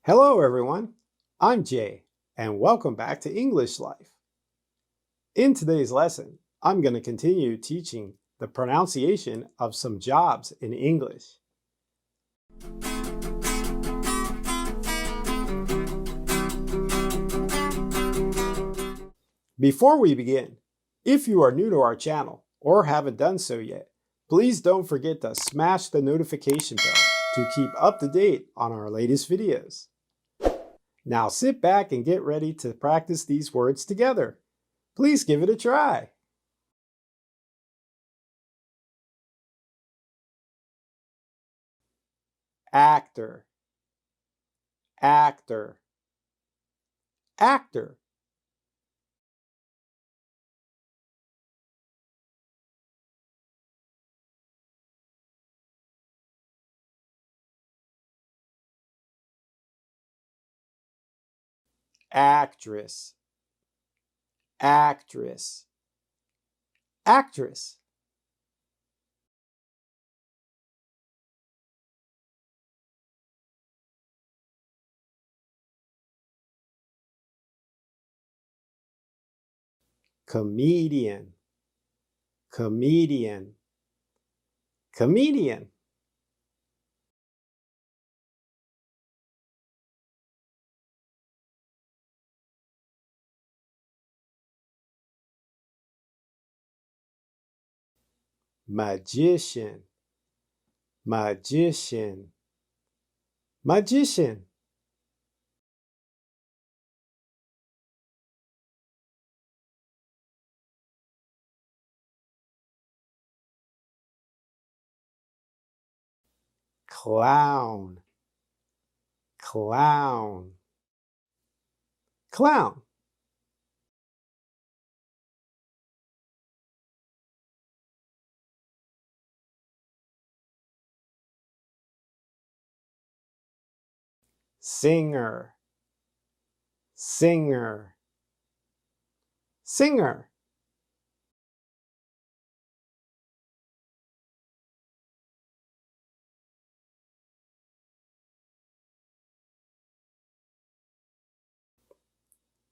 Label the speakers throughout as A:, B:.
A: Hello everyone, I'm Jay, and welcome back to English Life. In today's lesson, I'm going to continue teaching the pronunciation of some jobs in English. Before we begin, if you are new to our channel or haven't done so yet, please don't forget to smash the notification bell to keep up to date on our latest videos. Now sit back and get ready to practice these words together. Please give it a try. Actor, actor, actor. Actress, actress, actress. Comedian, comedian, comedian. Magician, magician, magician. Clown, clown, clown. Singer, singer, singer.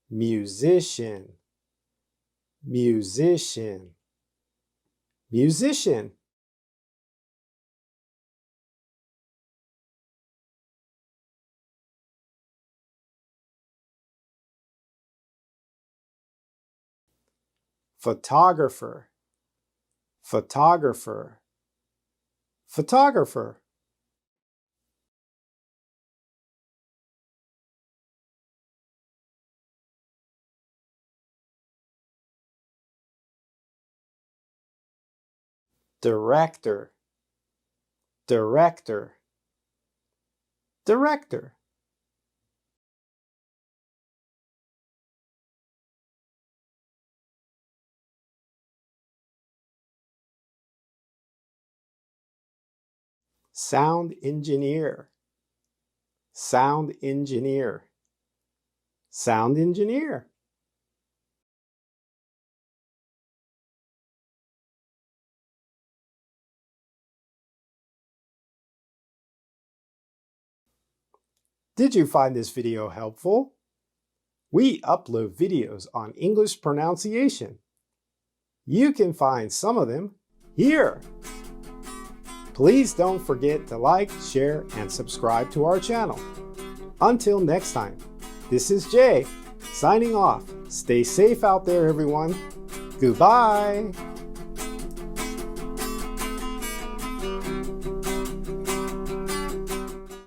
A: Musician, musician, musician. Photographer, photographer, photographer. Director, director, director. Sound engineer, sound engineer, sound engineer. Did you find this video helpful? We upload videos on English pronunciation. You can find some of them here. Please don't forget to like, share, and subscribe to our channel. Until next time, this is Jay, signing off. Stay safe out there, everyone. Goodbye.